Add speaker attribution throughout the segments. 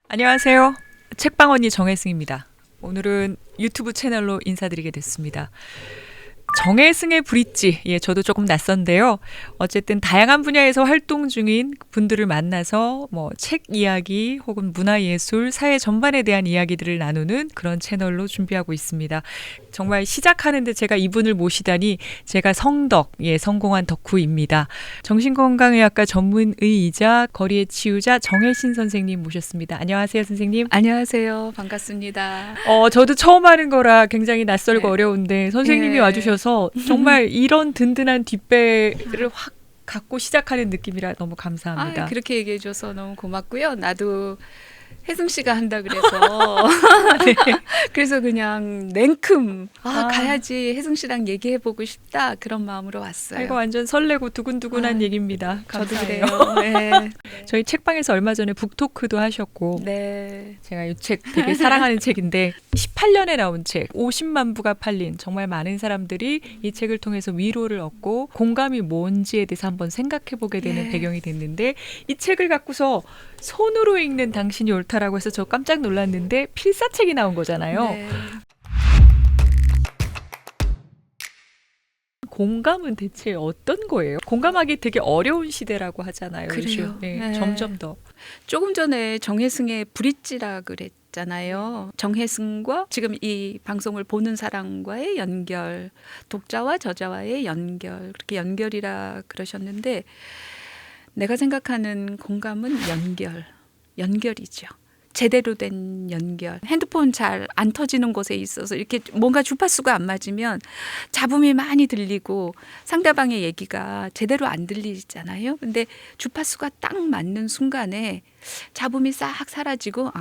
Speaker 1: 안녕하세요. 책방 언니 정혜승입니다. 오늘은 유튜브 채널로 인사드리게 됐습니다. 정혜승의 브릿지. 저도 조금 낯선데요. 어쨌든 다양한 분야에서 활동 중인 분들을 만나서 책 이야기 혹은 문화예술, 사회 전반에 대한 이야기들을 나누는 그런 채널로 준비하고 있습니다. 정말 시작하는데 제가 이분을 모시다니 제가 성공한 덕후입니다. 정신건강의학과 전문의이자 거리의 치유자 정혜신 선생님 모셨습니다. 안녕하세요, 선생님.
Speaker 2: 안녕하세요. 반갑습니다.
Speaker 1: 저도 처음 하는 거라 굉장히 낯설고
Speaker 2: 네.
Speaker 1: 어려운데 선생님이
Speaker 2: 네.
Speaker 1: 와주셔서 정말 이런 든든한 뒷배를 확 갖고 시작하는 느낌이라 너무 감사합니다.
Speaker 2: 그렇게 얘기해줘서 너무 고맙고요. 나도 혜승 씨가 한다 그래서
Speaker 1: 네.
Speaker 2: 그래서 그냥 냉큼
Speaker 1: 아.
Speaker 2: 가야지 혜승 씨랑 얘기해보고 싶다 그런 마음으로 왔어요.
Speaker 1: 이거 완전 설레고 두근두근한
Speaker 2: 아,
Speaker 1: 얘기입니다.
Speaker 2: 저도
Speaker 1: 감사해요.
Speaker 2: 그래요. 네.
Speaker 1: 저희 책방에서 얼마 전에 북토크도 하셨고
Speaker 2: 네.
Speaker 1: 제가 이 책 되게 사랑하는 책인데 18년에 나온 책 50만 부가 팔린 정말 많은 사람들이 이 책을 통해서 위로를 얻고 공감이 뭔지에 대해서 한번 생각해보게 되는
Speaker 2: 예.
Speaker 1: 배경이 됐는데 이 책을 갖고서 손으로 읽는 당신이 옳다라고 해서 저 깜짝 놀랐는데 필사책이 나온 거잖아요.
Speaker 2: 네.
Speaker 1: 공감은 대체 어떤 거예요? 공감하기 되게 어려운 시대라고 하잖아요.
Speaker 2: 그래요.
Speaker 1: 요즘.
Speaker 2: 네.
Speaker 1: 점점 더.
Speaker 2: 조금 전에 정혜승의 브릿지라 그랬잖아요. 정혜승과 지금 이 방송을 보는 사람과의 연결, 독자와 저자와의 연결, 그렇게 연결이라 그러셨는데 내가 생각하는 공감은 연결이죠. 제대로 된 연결. 핸드폰 잘 안 터지는 곳에 있어서 이렇게 뭔가 주파수가 안 맞으면 잡음이 많이 들리고 상대방의 얘기가 제대로 안 들리잖아요. 근데 주파수가 딱 맞는 순간에 잡음이 싹 사라지고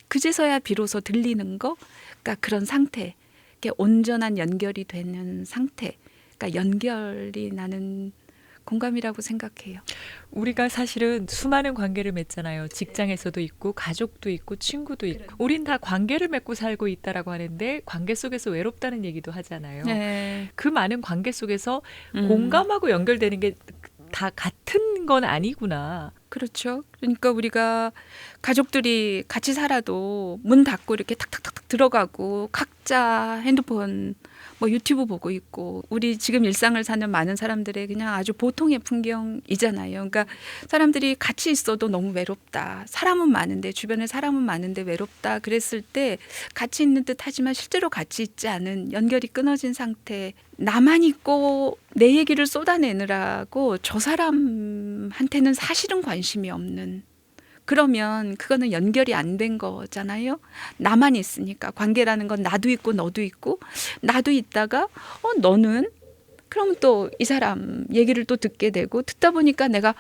Speaker 2: 그제서야 비로소 들리는 거. 그러니까 그런 상태. 이렇게 온전한 연결이 되는 상태. 그러니까 연결이 나는 공감이라고 생각해요.
Speaker 1: 우리가 사실은 수많은 관계를 맺잖아요. 직장에서도 있고 가족도 있고 친구도 있고. 우린 다 관계를 맺고 살고 있다라고 하는데 관계 속에서 외롭다는 얘기도 하잖아요.
Speaker 2: 네.
Speaker 1: 그 많은 관계 속에서 공감하고 연결되는 게 다 같은 건 아니구나.
Speaker 2: 그렇죠. 그러니까 우리가 가족들이 같이 살아도 문 닫고 이렇게 탁탁탁탁 들어가고 각자 핸드폰 유튜브 보고 있고 우리 지금 일상을 사는 많은 사람들의 그냥 아주 보통의 풍경이잖아요. 그러니까 사람들이 같이 있어도 너무 외롭다. 사람은 많은데 주변에 사람은 많은데 외롭다. 그랬을 때 같이 있는 듯 하지만 실제로 같이 있지 않은 연결이 끊어진 상태. 나만 있고 내 얘기를 쏟아내느라고 저 사람한테는 사실은 관심이 없는. 그러면 그거는 연결이 안 된 거잖아요. 나만 있으니까 관계라는 건 나도 있고 너도 있고 나도 있다가 너는 그럼 또 이 사람 얘기를 또 듣게 되고 듣다 보니까 내가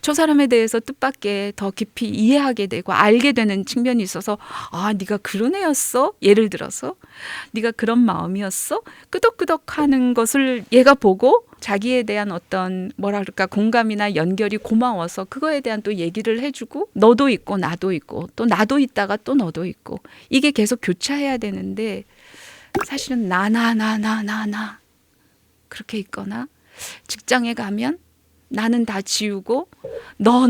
Speaker 2: 저 사람에 대해서 뜻밖의 더 깊이 이해하게 되고 알게 되는 측면이 있어서 네가 그런 애였어? 예를 들어서 네가 그런 마음이었어? 끄덕끄덕하는 것을 얘가 보고 자기에 대한 어떤 공감이나 연결이 고마워서 그거에 대한 또 얘기를 해주고 너도 있고 나도 있고 또 나도 있다가 또 너도 있고 이게 계속 교차해야 되는데 사실은 나 그렇게 있거나 직장에 가면 나는 다 지우고 너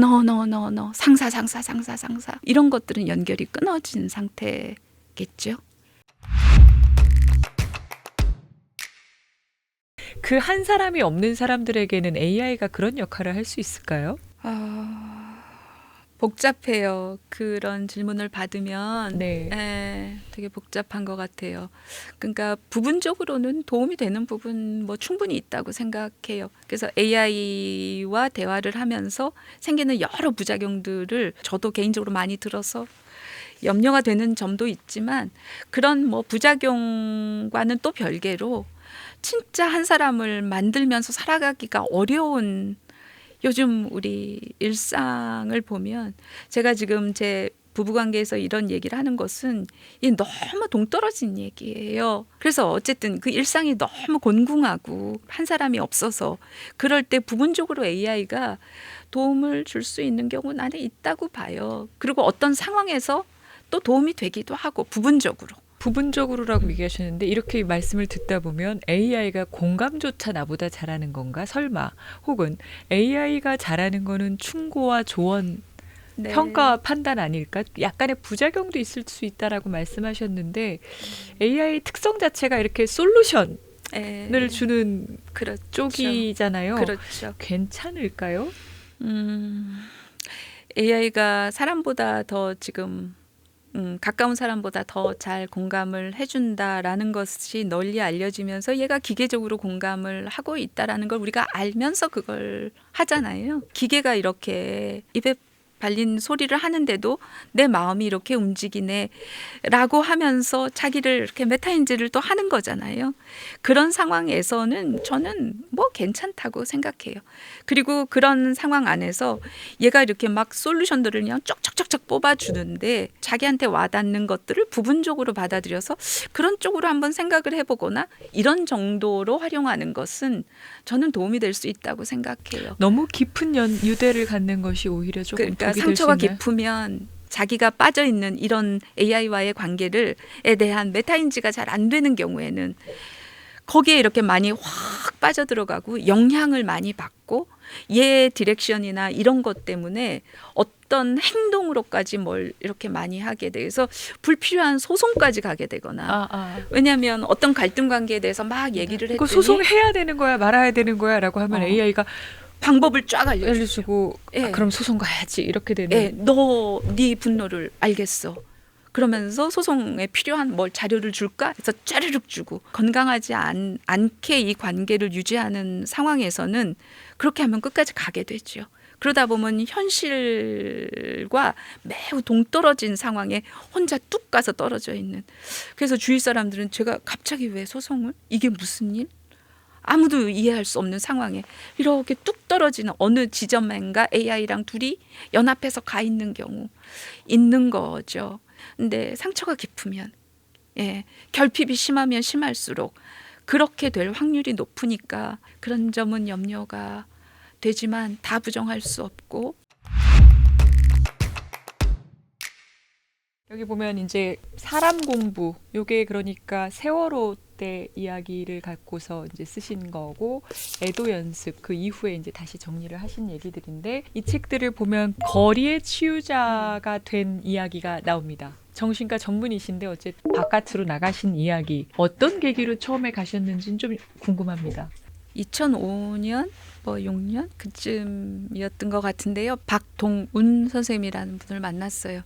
Speaker 2: 상사 이런 것들은 연결이 끊어진 상태겠죠.
Speaker 1: 그 한 사람이 없는 사람들에게는 AI가 그런 역할을 할 수 있을까요?
Speaker 2: 복잡해요. 그런 질문을 받으면
Speaker 1: 네.
Speaker 2: 되게 복잡한 것 같아요. 그러니까 부분적으로는 도움이 되는 부분 충분히 있다고 생각해요. 그래서 AI와 대화를 하면서 생기는 여러 부작용들을 저도 개인적으로 많이 들어서 염려가 되는 점도 있지만 그런 부작용과는 또 별개로 진짜 한 사람을 만들면서 살아가기가 어려운 요즘 우리 일상을 보면 제가 지금 제 부부관계에서 이런 얘기를 하는 것은 이 너무 동떨어진 얘기예요. 그래서 어쨌든 그 일상이 너무 곤궁하고 한 사람이 없어서 그럴 때 부분적으로 AI가 도움을 줄 수 있는 경우 나는 있다고 봐요. 그리고 어떤 상황에서 또 도움이 되기도 하고
Speaker 1: 부분적으로라고 얘기하셨는데 이렇게 말씀을 듣다 보면 AI가 공감조차 나보다 잘하는 건가? 설마. 혹은 AI가 잘하는 거는 충고와 조언
Speaker 2: 네.
Speaker 1: 평가 판단 아닐까? 약간의 부작용도 있을 수 있다라고 말씀하셨는데 AI 특성 자체가 이렇게 솔루션을
Speaker 2: 예.
Speaker 1: 주는
Speaker 2: 그렇죠.
Speaker 1: 쪽이잖아요.
Speaker 2: 그렇죠.
Speaker 1: 괜찮을까요?
Speaker 2: AI가 사람보다 더 지금 가까운 사람보다 더 잘 공감을 해준다라는 것이 널리 알려지면서 얘가 기계적으로 공감을 하고 있다라는 걸 우리가 알면서 그걸 하잖아요. 기계가 이렇게 입에 발린 소리를 하는데도 내 마음이 이렇게 움직이네라고 하면서 자기를 이렇게 메타인지를 또 하는 거잖아요. 그런 상황에서는 저는 뭐 괜찮다고 생각해요. 그리고 그런 상황 안에서 얘가 이렇게 막 솔루션들을 그냥 쪽쪽쪽쪽 뽑아주는데 자기한테 와닿는 것들을 부분적으로 받아들여서 그런 쪽으로 한번 생각을 해보거나 이런 정도로 활용하는 것은 저는 도움이 될 수 있다고 생각해요.
Speaker 1: 너무 깊은 유대를 갖는 것이 오히려 조금
Speaker 2: 그러니까
Speaker 1: 독이 될 수
Speaker 2: 상처가
Speaker 1: 있나요?
Speaker 2: 깊으면 자기가 빠져 있는 이런 AI와의 관계를에 대한 메타인지가 잘 안 되는 경우에는 거기에 이렇게 많이 확 빠져들어가고 영향을 많이 받고 얘 디렉션이나 이런 것 때문에 어떤 행동으로까지 뭘 이렇게 많이 하게 돼서 불필요한 소송까지 가게 되거나 왜냐하면 어떤 갈등 관계에 대해서 막 얘기를
Speaker 1: 그거
Speaker 2: 했더니
Speaker 1: 소송해야 되는 거야 말아야 되는 거야라고 하면 AI가
Speaker 2: 방법을 쫙 알려주죠.
Speaker 1: 알려주고
Speaker 2: 예.
Speaker 1: 그럼 소송 가야지 이렇게 되는.
Speaker 2: 예, 너 네 분노를 알겠어. 그러면서 소송에 필요한 뭘 자료를 줄까? 해서 짜르륵 주고 건강하지 않게 이 관계를 유지하는 상황에서는 그렇게 하면 끝까지 가게 되죠. 그러다 보면 현실과 매우 동떨어진 상황에 혼자 뚝 가서 떨어져 있는. 그래서 주위 사람들은 제가 갑자기 왜 소송을? 이게 무슨 일? 아무도 이해할 수 없는 상황에 이렇게 뚝 떨어지는 어느 지점인가 AI랑 둘이 연합해서 가 있는 경우 있는 거죠. 근데 상처가 깊으면 결핍이 심하면 심할수록 그렇게 될 확률이 높으니까 그런 점은 염려가 되지만 다 부정할 수 없고.
Speaker 1: 여기 보면 이제 사람 공부 요게 그러니까 세월호 때 이야기를 갖고서 이제 쓰신 거고 애도 연습 그 이후에 이제 다시 정리를 하신 얘기들인데 이 책들을 보면 거리의 치유자가 된 이야기가 나옵니다. 정신과 전문이신데 어쨌든 바깥으로 나가신 이야기 어떤 계기로 처음에 가셨는지는 좀 궁금합니다.
Speaker 2: 2005년 뭐 6년 그쯤이었던 것 같은데요. 박동운 선생님이라는 분을 만났어요.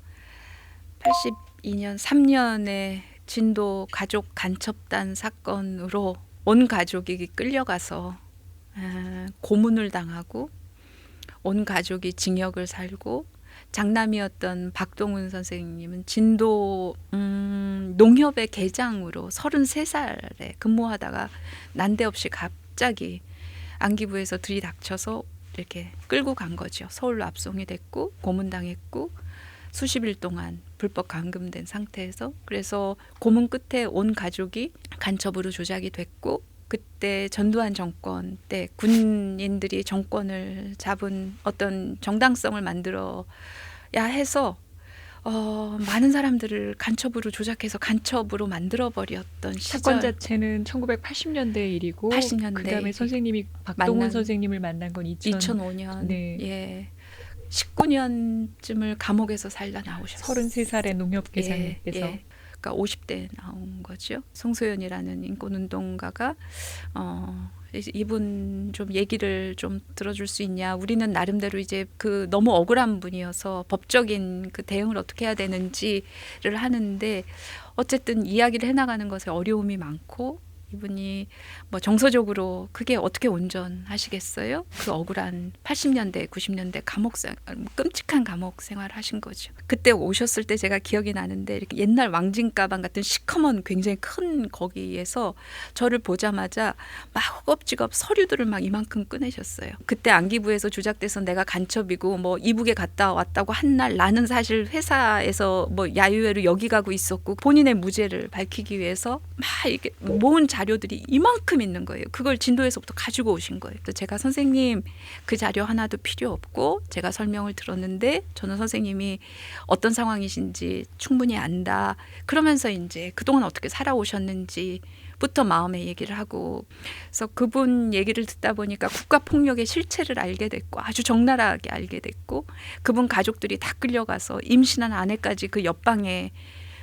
Speaker 2: 82년 3년에 진도 가족 간첩단 사건으로 온 가족이 끌려가서 고문을 당하고 온 가족이 징역을 살고 장남이었던 박동훈 선생님은 진도 농협의 계장으로 33살에 근무하다가 난데없이 갑자기 안기부에서 들이닥쳐서 이렇게 끌고 간 거죠. 서울로 압송이 됐고 고문당했고 수십일 동안 불법 감금된 상태에서 그래서 고문 끝에 온 가족이 간첩으로 조작이 됐고 그때 전두환 정권 때 군인들이 정권을 잡은 어떤 정당성을 만들어야 해서 많은 사람들을 간첩으로 조작해서 간첩으로 만들어버렸던 시절.
Speaker 1: 사건 자체는 1980년대 일이고
Speaker 2: 80년대.
Speaker 1: 그다음에 선생님이 박동훈 선생님을 만난 건
Speaker 2: 2005년.
Speaker 1: 네.
Speaker 2: 예. 19년쯤을 감옥에서 살다 나오셨어요.
Speaker 1: 33살의 농협계장님께서.
Speaker 2: 그러니까 50대에 나온 거죠. 송소연이라는 인권운동가가 이분 좀 얘기를 좀 들어줄 수 있냐. 우리는 나름대로 이제 그 너무 억울한 분이어서 법적인 그 대응을 어떻게 해야 되는지를 하는데 어쨌든 이야기를 해나가는 것에 어려움이 많고 이분이 뭐 정서적으로 그게 어떻게 온전하시겠어요? 그 억울한 80년대, 90년대 끔찍한 감옥 생활을 하신 거죠. 그때 오셨을 때 제가 기억이 나는데 이렇게 옛날 왕진 가방 같은 시커먼 굉장히 큰 거기에서 저를 보자마자 막 허겁지겁 서류들을 막 이만큼 꺼내셨어요. 그때 안기부에서 조작돼서 내가 간첩이고 뭐 이북에 갔다 왔다고 한 날 나는 사실 회사에서 뭐 야유회로 여기 가고 있었고 본인의 무죄를 밝히기 위해서 막 이렇게 모은 자료들이 이만큼 있는 거예요. 그걸 진도에서부터 가지고 오신 거예요. 그래서 제가 선생님 그 자료 하나도 필요 없고 제가 설명을 들었는데 저는 선생님이 어떤 상황이신지 충분히 안다. 그러면서 이제 그동안 어떻게 살아오셨는지부터 마음의 얘기를 하고 그래서 그분 얘기를 듣다 보니까 국가폭력의 실체를 알게 됐고 아주 적나라하게 알게 됐고 그분 가족들이 다 끌려가서 임신한 아내까지 그 옆방에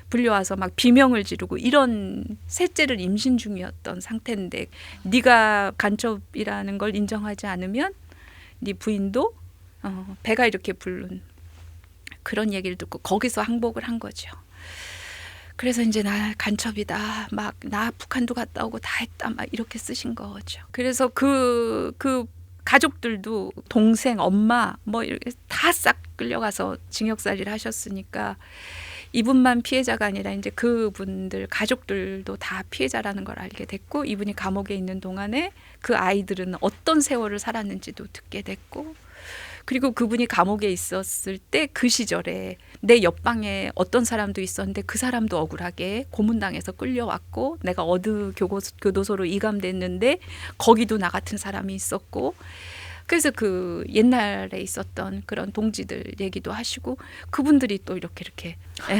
Speaker 2: 불려와서 막 비명을 지르고 이런 셋째를 임신 중이었던 상태인데 네가 간첩이라는 걸 인정하지 않으면 네 부인도 배가 이렇게 부른 그런 얘기를 듣고 거기서 항복을 한 거죠. 그래서 이제 나 간첩이다. 막 나 북한도 갔다 오고 다 했다. 막 이렇게 쓰신 거죠. 그래서 그 가족들도 동생, 엄마 뭐 이렇게 다 싹 끌려가서 징역살이를 하셨으니까 이분만 피해자가 아니라 이제 그분들 가족들도 다 피해자라는 걸 알게 됐고 이분이 감옥에 있는 동안에 그 아이들은 어떤 세월을 살았는지도 듣게 됐고 그리고 그분이 감옥에 있었을 때 그 시절에 내 옆방에 어떤 사람도 있었는데 그 사람도 억울하게 고문당해서 끌려왔고 내가 어느 교도소로 이감됐는데 거기도 나 같은 사람이 있었고 그래서 그 옛날에 있었던 그런 동지들 얘기도 하시고 그분들이 또 이렇게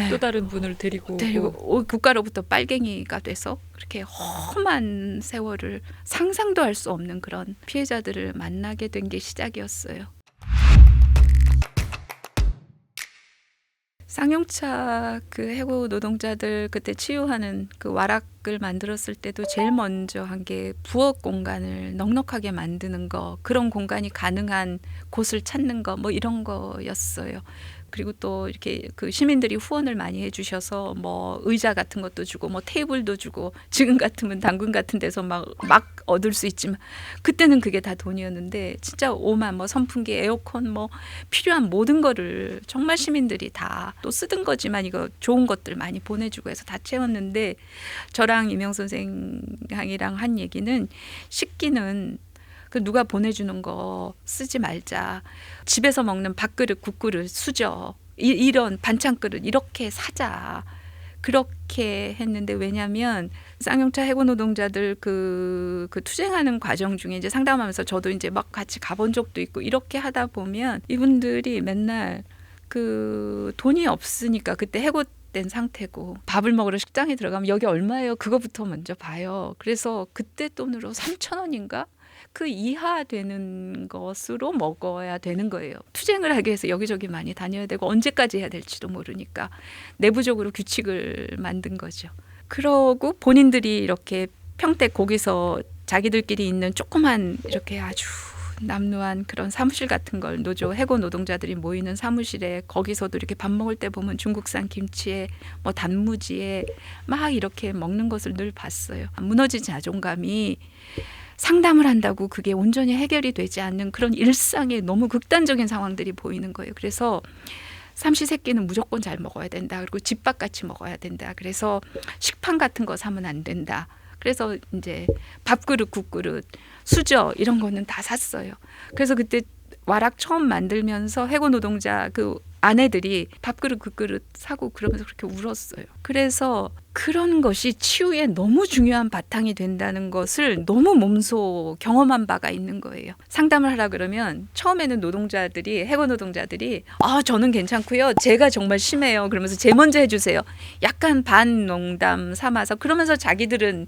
Speaker 1: 또 다른 분을 데리고
Speaker 2: 국가로부터 빨갱이가 돼서 그렇게 험한 세월을 상상도 할 수 없는 그런 피해자들을 만나게 된 게 시작이었어요. 쌍용차 그 해고 노동자들 그때 치유하는 그 와락을 만들었을 때도 제일 먼저 한 게 부엌 공간을 넉넉하게 만드는 거 그런 공간이 가능한 곳을 찾는 거 뭐 이런 거였어요. 그리고 또 이렇게 그 시민들이 후원을 많이 해주셔서 뭐 의자 같은 것도 주고 뭐 테이블도 주고 지금 같으면 당근 같은 데서 막 얻을 수 있지만 그때는 그게 다 돈이었는데 진짜 오만 뭐 선풍기 에어컨 뭐 필요한 모든 거를 정말 시민들이 다 또 쓰던 거지만 이거 좋은 것들 많이 보내주고 해서 다 채웠는데 저랑 이명 선생이랑 한 얘기는 식기는 그 누가 보내주는 거 쓰지 말자. 집에서 먹는 밥그릇, 국그릇, 수저 이런 반찬 그릇 이렇게 사자. 그렇게 했는데 왜냐하면 쌍용차 해고 노동자들 그 투쟁하는 과정 중에 이제 상담하면서 저도 이제 막 같이 가본 적도 있고 이렇게 하다 보면 이분들이 맨날 그 돈이 없으니까 그때 해고된 상태고 밥을 먹으러 식당에 들어가면 여기 얼마예요? 그거부터 먼저 봐요. 그래서 그때 돈으로 3,000원인가? 그 이하 되는 것으로 먹어야 되는 거예요. 투쟁을 하기 위해서 여기저기 많이 다녀야 되고 언제까지 해야 될지도 모르니까 내부적으로 규칙을 만든 거죠. 그러고 본인들이 이렇게 평택 거기서 자기들끼리 있는 조그만 이렇게 아주 남루한 그런 사무실 같은 걸 노조 해고 노동자들이 모이는 사무실에 거기서도 이렇게 밥 먹을 때 보면 중국산 김치에 뭐 단무지에 막 이렇게 먹는 것을 늘 봤어요. 무너진 자존감이 상담을 한다고 그게 온전히 해결이 되지 않는 그런 일상의 너무 극단적인 상황들이 보이는 거예요. 그래서 삼시세끼는 무조건 잘 먹어야 된다. 그리고 집밥같이 먹어야 된다. 그래서 식판 같은 거 사면 안 된다. 그래서 이제 밥그릇, 국그릇, 수저 이런 거는 다 샀어요. 그래서 그때 와락 처음 만들면서 해고 노동자 그 아내들이 밥그릇, 국그릇 사고 그러면서 그렇게 울었어요. 그래서 그런 것이 치유에 너무 중요한 바탕이 된다는 것을 너무 몸소 경험한 바가 있는 거예요. 상담을 하라 그러면 처음에는 노동자들이 해고 노동자들이 저는 괜찮고요. 제가 정말 심해요. 그러면서 제 먼저 해주세요. 약간 반농담 삼아서 그러면서 자기들은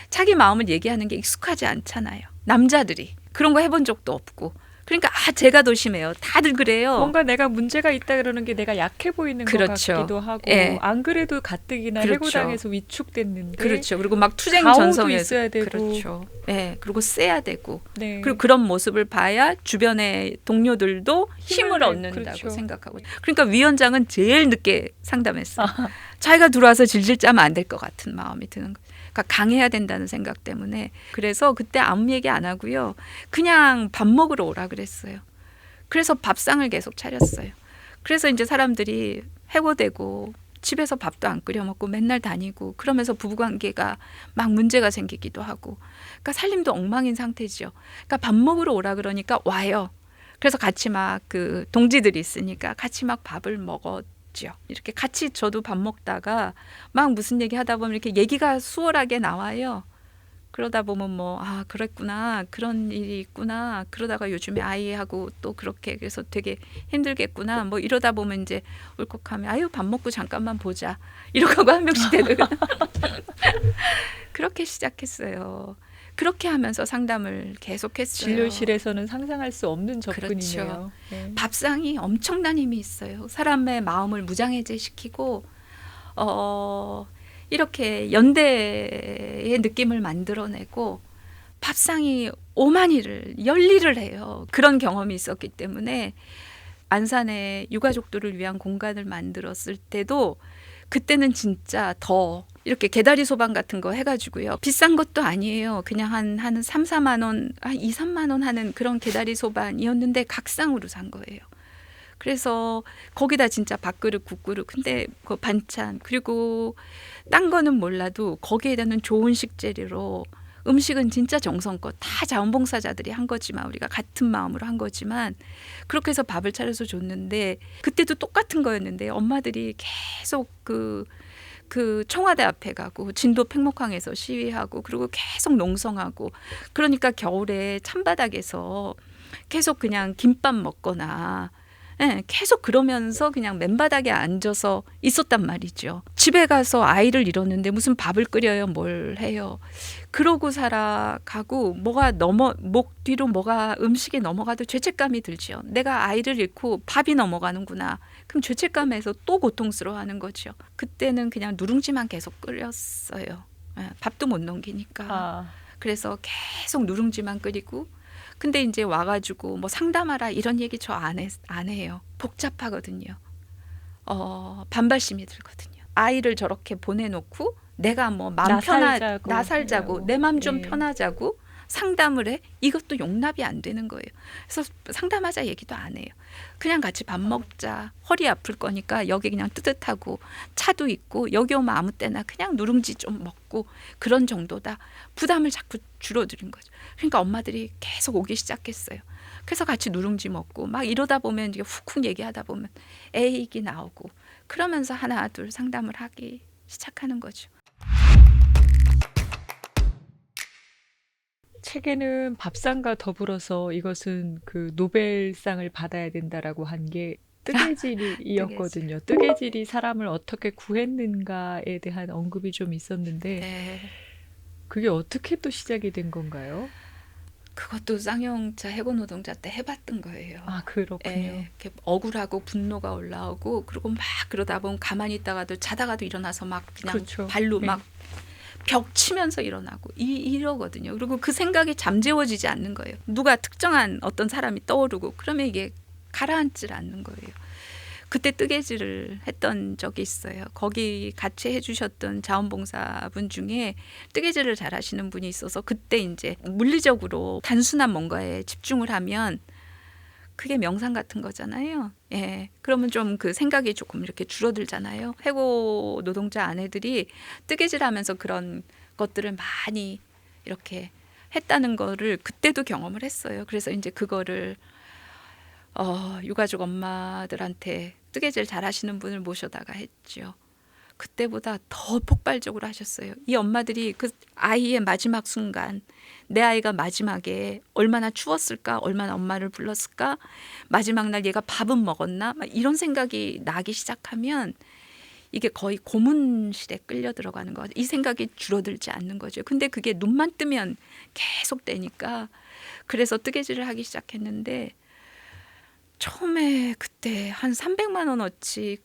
Speaker 2: 자기 마음을 얘기하는 게 익숙하지 않잖아요. 남자들이 그런 거 해본 적도 없고 그러니까 제가 더 심해요. 다들 그래요.
Speaker 1: 뭔가 내가 문제가 있다 그러는 게 내가 약해 보이는
Speaker 2: 그렇죠.
Speaker 1: 것 같기도 하고
Speaker 2: 예.
Speaker 1: 안 그래도 가뜩이나
Speaker 2: 그렇죠.
Speaker 1: 해고당해서 위축됐는데
Speaker 2: 그렇죠. 그리고 막 투쟁
Speaker 1: 가오도
Speaker 2: 전선에서
Speaker 1: 있어야 되고
Speaker 2: 그렇죠. 네. 그리고 세야 되고
Speaker 1: 네.
Speaker 2: 그리고 그런 모습을 봐야 주변의 동료들도 힘을 얻는다고
Speaker 1: 그렇죠.
Speaker 2: 생각하고 그러니까 위원장은 제일 늦게 상담했어요. 자기가 들어와서 질질 짜면 안 될 것 같은 마음이 드는 거예요. 그러니까 강해야 된다는 생각 때문에 그래서 그때 아무 얘기 안 하고요. 그냥 밥 먹으러 오라 그랬어요. 그래서 밥상을 계속 차렸어요. 그래서 이제 사람들이 해고되고 집에서 밥도 안 끓여 먹고 맨날 다니고 그러면서 부부관계가 막 문제가 생기기도 하고 그러니까 살림도 엉망인 상태죠. 그러니까 밥 먹으러 오라 그러니까 와요. 그래서 같이 막 그 동지들이 있으니까 같이 막 밥을 먹었죠. 이렇게 같이 저도 밥 먹다가 막 무슨 얘기 하다 보면 이렇게 얘기가 수월하게 나와요. 그러다 보면 뭐 그랬구나, 그런 일이 있구나, 그러다가 요즘에 아이하고 또 그렇게 그래서 되게 힘들겠구나, 뭐 이러다 보면 이제 울컥하면 아유 밥 먹고 잠깐만 보자 이러고 하고 한 명씩 되는 그렇게 시작했어요. 그렇게 하면서 상담을 계속했어요.
Speaker 1: 진료실에서는 상상할 수 없는
Speaker 2: 그렇죠.
Speaker 1: 접근이네요. 네.
Speaker 2: 밥상이 엄청난 힘이 있어요. 사람의 마음을 무장해제시키고 이렇게 연대의 느낌을 만들어내고 밥상이 오만이를 열일을 해요. 그런 경험이 있었기 때문에 안산에 유가족들을 위한 공간을 만들었을 때도 그때는 진짜 더 이렇게 개다리 소방 같은 거 해가지고요. 비싼 것도 아니에요. 그냥 한 3, 4만 원, 한 2, 3만 원 하는 그런 개다리 소반이었는데 각상으로 산 거예요. 그래서 거기다 진짜 밥그릇, 국그릇, 근데 그 반찬 그리고 딴 거는 몰라도 거기에다는 좋은 식재료로 음식은 진짜 정성껏 다 자원봉사자들이 한 거지만 우리가 같은 마음으로 한 거지만 그렇게 해서 밥을 차려서 줬는데 그때도 똑같은 거였는데 엄마들이 계속 그 청와대 앞에 가고 진도 팽목항에서 시위하고 그리고 계속 농성하고 그러니까 겨울에 찬바닥에서 계속 그냥 김밥 먹거나 계속 그러면서 그냥 맨바닥에 앉아서 있었단 말이죠. 집에 가서 아이를 잃었는데 무슨 밥을 끓여요, 뭘 해요. 그러고 살아가고 목 뒤로 뭐가 음식이 넘어가도 죄책감이 들죠. 내가 아이를 잃고 밥이 넘어가는구나. 그럼 죄책감에서 또 고통스러워하는 거죠. 그때는 그냥 누룽지만 계속 끓였어요. 밥도 못 넘기니까. 그래서 계속 누룽지만 끓이고 근데 이제 와가지고 뭐 상담하라 이런 얘기 저 안 해요. 복잡하거든요. 반발심이 들거든요. 아이를 저렇게 보내놓고 내가 뭐 나 살자고 내 맘 좀 편하자고 상담을 해? 이것도 용납이 안 되는 거예요. 그래서 상담하자 얘기도 안 해요. 그냥 같이 밥 먹자. 허리 아플 거니까 여기 그냥 뜨뜻하고 차도 있고 여기 오면 아무 때나 그냥 누룽지 좀 먹고 그런 정도다. 부담을 자꾸 줄어드린 거죠. 그러니까 엄마들이 계속 오기 시작했어요. 그래서 같이 누룽지 먹고 막 이러다 보면 이제 훅훅 얘기하다 보면 애 얘기 나오고 그러면서 하나 둘 상담을 하기 시작하는 거죠.
Speaker 1: 책에는 밥상과 더불어서 이것은 그 노벨상을 받아야 된다라고 한 게 뜨개질이었거든요. 뜨개질이 사람을 어떻게 구했는가에 대한 언급이 좀 있었는데
Speaker 2: 네.
Speaker 1: 그게 어떻게 또 시작이 된 건가요?
Speaker 2: 그것도 쌍용차 해고 노동자 때 해봤던 거예요.
Speaker 1: 그렇군요.
Speaker 2: 이렇게 억울하고 분노가 올라오고 그리고 막 그러다 보면 가만히 있다가도 자다가도 일어나서 막 그냥
Speaker 1: 그렇죠.
Speaker 2: 발로 막 벽 치면서 일어나고 이러거든요. 그리고 그 생각이 잠재워지지 않는 거예요. 누가 특정한 어떤 사람이 떠오르고 그러면 이게 가라앉질 않는 거예요. 그때 뜨개질을 했던 적이 있어요. 거기 같이 해주셨던 자원봉사분 중에 뜨개질을 잘 하시는 분이 있어서 그때 이제 물리적으로 단순한 뭔가에 집중을 하면 그게 명상 같은 거잖아요. 그러면 좀 그 생각이 조금 이렇게 줄어들잖아요. 해고 노동자 아내들이 뜨개질하면서 그런 것들을 많이 이렇게 했다는 거를 그때도 경험을 했어요. 그래서 이제 그거를 유가족 엄마들한테 뜨개질 잘하시는 분을 모셔다가 했죠. 그때보다 더 폭발적으로 하셨어요. 이 엄마들이 그 아이의 마지막 순간 내 아이가 마지막에 얼마나 추웠을까, 얼마나 엄마를 불렀을까, 마지막 날 얘가 밥은 먹었나, 막 이런 생각이 나기 시작하면 이게 거의 고문실에 끌려 들어가는 거. 이 생각이 줄어들지 않는 거죠. 근데 그게 눈만 뜨면 계속 되니까 그래서 뜨개질을 하기 시작했는데 처음에 그때 한 300만 원어치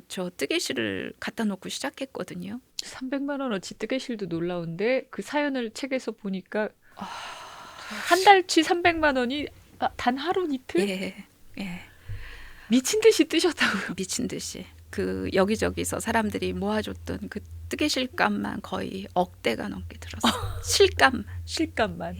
Speaker 2: 저 뜨개실을 갖다 놓고 시작했거든요.
Speaker 1: 300만 원어치 뜨개실도 놀라운데 그 사연을 책에서 보니까 한 달치 300만 원이 단 하루 이틀?
Speaker 2: 예.
Speaker 1: 미친 듯이 뜨셨다고요?
Speaker 2: 미친 듯이. 그 여기저기서 사람들이 모아줬던 그 뜨개실 값만 거의 억대가 넘게 들었어요.
Speaker 1: 실감만.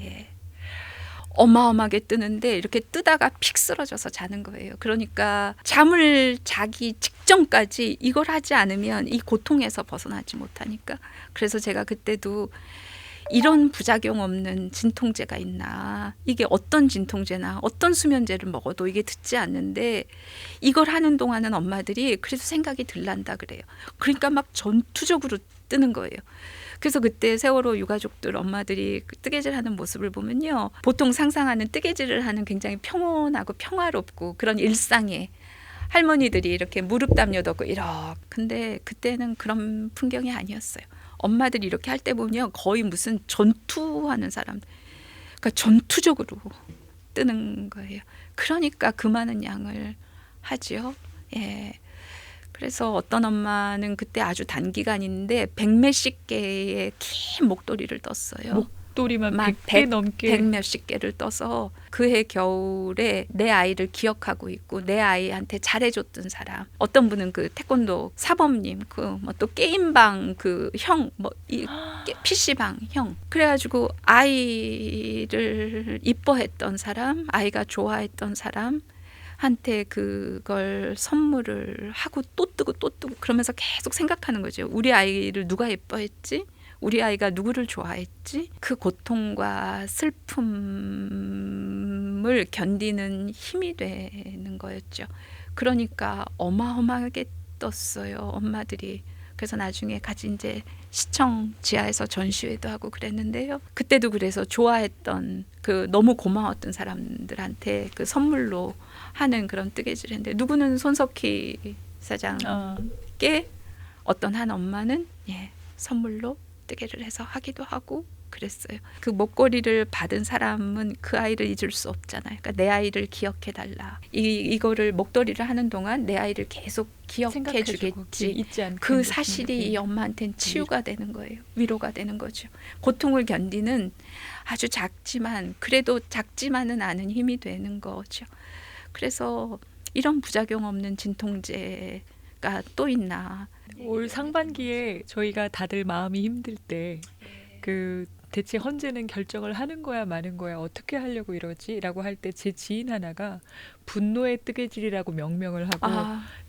Speaker 2: 어마어마하게 뜨는데 이렇게 뜨다가 픽 쓰러져서 자는 거예요. 그러니까 잠을 자기 직전까지 이걸 하지 않으면 이 고통에서 벗어나지 못하니까. 그래서 제가 그때도 이런 부작용 없는 진통제가 있나? 이게 어떤 진통제나 어떤 수면제를 먹어도 이게 듣지 않는데 이걸 하는 동안은 엄마들이 그래도 생각이 들란다 그래요. 그러니까 막 전투적으로 뜨는 거예요. 그래서 그때 세월호 유가족들 엄마들이 그 뜨개질하는 모습을 보면요. 보통 상상하는 뜨개질을 하는 굉장히 평온하고 평화롭고 그런 일상에 할머니들이 이렇게 무릎 담요덮고 이렇게. 근데 그때는 그런 풍경이 아니었어요. 엄마들이 이렇게 할 때 보면 거의 무슨 전투하는 사람, 그러니까 전투적으로 뜨는 거예요. 그러니까 그 많은 양을 하지요. 예. 그래서 어떤 엄마는 그때 아주 단기간인데 100몇십 개의 긴 목도리를 떴어요.
Speaker 1: 목도리만
Speaker 2: 막
Speaker 1: 100개 넘게.
Speaker 2: 100몇십 개를 떠서 그해 겨울에 내 아이를 기억하고 있고 내 아이한테 잘해줬던 사람. 어떤 분은 그 태권도 사범님, 그 뭐 또 게임방 그 형, 뭐 이 PC방 형. 그래가지고 아이를 이뻐했던 사람, 아이가 좋아했던 사람. 한테 그걸 선물을 하고 또 뜨고 그러면서 계속 생각하는 거죠. 우리 아이를 누가 예뻐했지? 우리 아이가 누구를 좋아했지? 그 고통과 슬픔을 견디는 힘이 되는 거였죠. 그러니까 어마어마하게 떴어요, 엄마들이. 그래서 나중에 같이 이제 시청 지하에서 전시회도 하고 그랬는데요. 그때도 그래서 좋아했던 그 너무 고마웠던 사람들한테 그 선물로 하는 그런 뜨개질인데 누구는 손석희 사장께 어떤 한 엄마는 선물로 뜨개를 해서 하기도 하고 그랬어요. 그 목걸이를 받은 사람은 그 아이를 잊을 수 없잖아요. 그러니까 내 아이를 기억해 달라. 이거를 목도리를 하는 동안 내 아이를 계속 기억해 주겠지.
Speaker 1: 잊지 않고
Speaker 2: 그 사실이 이 엄마한테는 치유가 되는 거예요. 위로가 되는 거죠. 고통을 견디는 아주 작지만 그래도 작지만은 않은 힘이 되는 거죠. 그래서 이런 부작용 없는 진통제가 또 있나.
Speaker 1: 올 상반기에 저희가 다들 마음이 힘들 때 그 대체 헌재는 결정을 하는 거야 마는 거야 어떻게 하려고 이러지? 라고 할 때 제 지인 하나가 분노의 뜨개질이라고 명명을 하고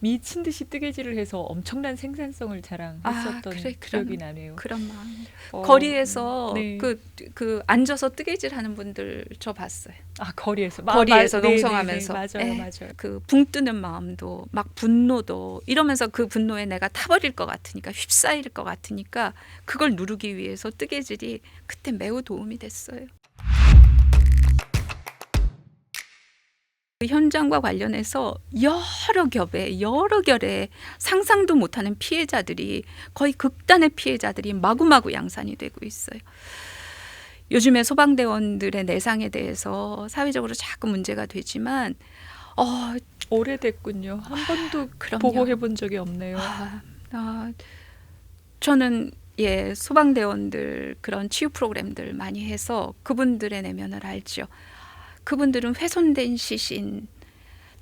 Speaker 1: 미친 듯이 뜨개질을 해서 엄청난 생산성을 자랑했었던
Speaker 2: 그래,
Speaker 1: 기억이 나네요.
Speaker 2: 그런 마음. 거리에서
Speaker 1: 네.
Speaker 2: 그 앉아서 뜨개질 하는 분들 저 봤어요.
Speaker 1: 거리에서
Speaker 2: 거리에서
Speaker 1: 네,
Speaker 2: 농성하면서.
Speaker 1: 네, 네, 맞아요.
Speaker 2: 그 붕 뜨는 마음도 막 분노도 이러면서 그 분노에 내가 타버릴 것 같으니까 휩싸일 것 같으니까 그걸 누르기 위해서 뜨개질이 그때 매우 도움이 됐어요. 그 현장과 관련해서 여러 결의 상상도 못하는 피해자들이 거의 극단의 피해자들이 마구마구 양산이 되고 있어요. 요즘에 소방대원들의 내상에 대해서 사회적으로 자꾸 문제가 되지만
Speaker 1: 오래됐군요. 한 번도
Speaker 2: 그럼요.
Speaker 1: 보고해 본 적이 없네요.
Speaker 2: 저는 소방대원들 그런 치유 프로그램들 많이 해서 그분들의 내면을 알죠. 그분들은 훼손된 시신,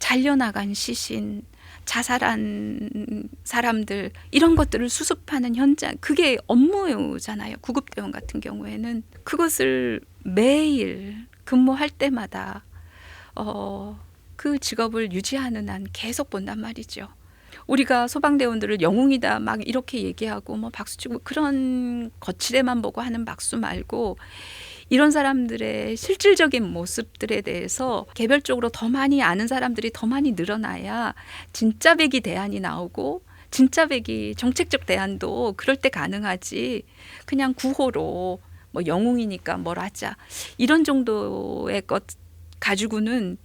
Speaker 2: 잘려나간 시신, 자살한 사람들 이런 것들을 수습하는 현장, 그게 업무잖아요. 구급대원 같은 경우에는 그것을 매일 근무할 때마다 그 직업을 유지하는 한 계속 본단 말이죠. 우리가 소방대원들을 영웅이다 막 이렇게 얘기하고 뭐 박수 치고 그런 거칠에만 보고 하는 박수 말고 이런 사람들의 실질적인 모습들에 대해서 개별적으로 더 많이 아는 사람들이 더 많이 늘어나야 진짜 백이 대안이 나오고 진짜 백이 정책적 대안도 그럴 때 가능하지. 그냥 구호로 뭐 영웅이니까 뭘 하자 이런 정도의 것 가지고는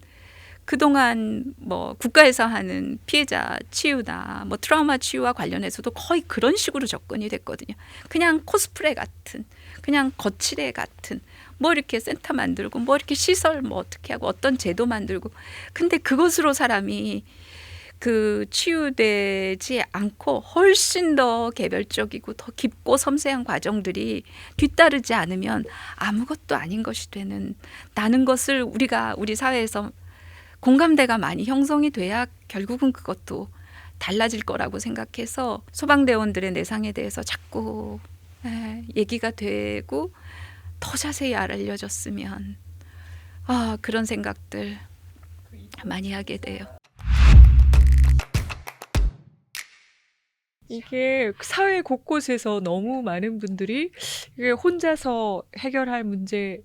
Speaker 2: 그동안 뭐 국가에서 하는 피해자 치유나 뭐 트라우마 치유와 관련해서도 거의 그런 식으로 접근이 됐거든요. 그냥 코스프레 같은, 그냥 거칠애 같은, 뭐 이렇게 센터 만들고 뭐 이렇게 시설 뭐 어떻게 하고 어떤 제도 만들고, 근데 그것으로 사람이 그 치유되지 않고 훨씬 더 개별적이고 더 깊고 섬세한 과정들이 뒤따르지 않으면 아무것도 아닌 것이 되는 나는 것을 우리 사회에서 공감대가 많이 형성이 돼야 결국은 그것도 달라질 거라고 생각해서 소방대원들의 내상에 대해서 자꾸 얘기가 되고 더 자세히 알려졌으면 그런 생각들 많이 하게 돼요.
Speaker 1: 이게 사회 곳곳에서 너무 많은 분들이 이게 혼자서 해결할 문제를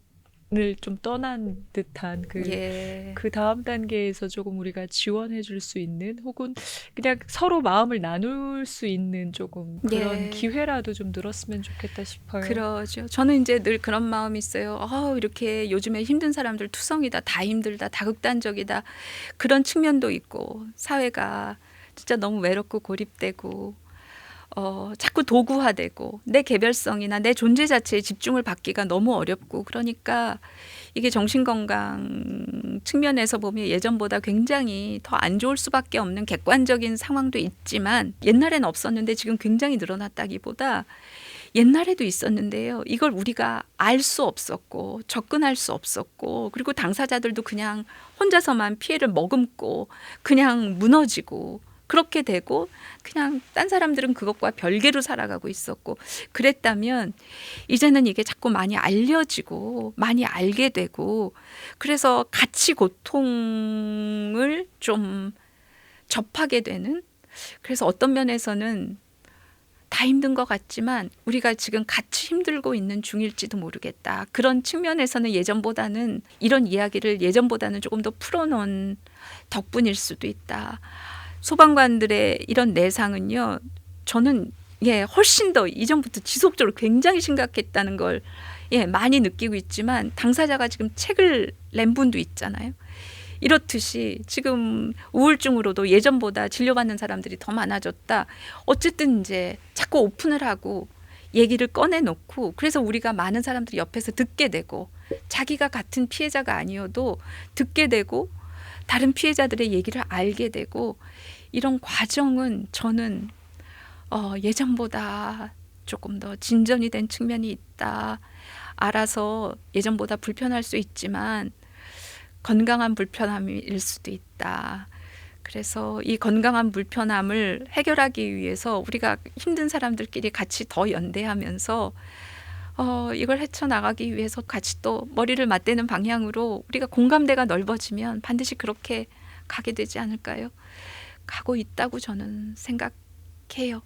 Speaker 1: 좀 떠난 듯한
Speaker 2: 예.
Speaker 1: 그 다음 단계에서 조금 우리가 지원해 줄 수 있는 혹은 그냥 서로 마음을 나눌 수 있는 조금 그런
Speaker 2: 예.
Speaker 1: 기회라도 좀 늘었으면 좋겠다 싶어요.
Speaker 2: 그러죠. 저는 이제 늘 그런 마음이 있어요. 이렇게 요즘에 힘든 사람들 투성이다, 다 힘들다, 다 극단적이다. 그런 측면도 있고 사회가 진짜 너무 외롭고 고립되고 자꾸 도구화되고 내 개별성이나 내 존재 자체에 집중을 받기가 너무 어렵고 그러니까 이게 정신건강 측면에서 보면 예전보다 굉장히 더 안 좋을 수밖에 없는 객관적인 상황도 있지만 옛날엔 없었는데 지금 굉장히 늘어났다기보다 옛날에도 있었는데요. 이걸 우리가 알 수 없었고 접근할 수 없었고 그리고 당사자들도 그냥 혼자서만 피해를 머금고 그냥 무너지고 그렇게 되고 그냥 딴 사람들은 그것과 별개로 살아가고 있었고 그랬다면 이제는 이게 자꾸 많이 알려지고 많이 알게 되고 그래서 같이 고통을 좀 접하게 되는 그래서 어떤 면에서는 다 힘든 것 같지만 우리가 지금 같이 힘들고 있는 중일지도 모르겠다. 그런 측면에서는 예전보다는 이런 이야기를 예전보다는 조금 더 풀어놓은 덕분일 수도 있다. 소방관들의 이런 내상은요. 저는 훨씬 더 이전부터 지속적으로 굉장히 심각했다는 걸 많이 느끼고 있지만 당사자가 지금 책을 낸 분도 있잖아요. 이렇듯이 지금 우울증으로도 예전보다 진료받는 사람들이 더 많아졌다. 어쨌든 이제 자꾸 오픈을 하고 얘기를 꺼내놓고 그래서 우리가 많은 사람들이 옆에서 듣게 되고 자기가 같은 피해자가 아니어도 듣게 되고 다른 피해자들의 얘기를 알게 되고 이런 과정은 저는 예전보다 조금 더 진전이 된 측면이 있다. 알아서 예전보다 불편할 수 있지만 건강한 불편함일 수도 있다. 그래서 이 건강한 불편함을 해결하기 위해서 우리가 힘든 사람들끼리 같이 더 연대하면서 이걸 헤쳐나가기 위해서 같이 또 머리를 맞대는 방향으로 우리가 공감대가 넓어지면 반드시 그렇게 가게 되지 않을까요? 가고 있다고 저는 생각해요.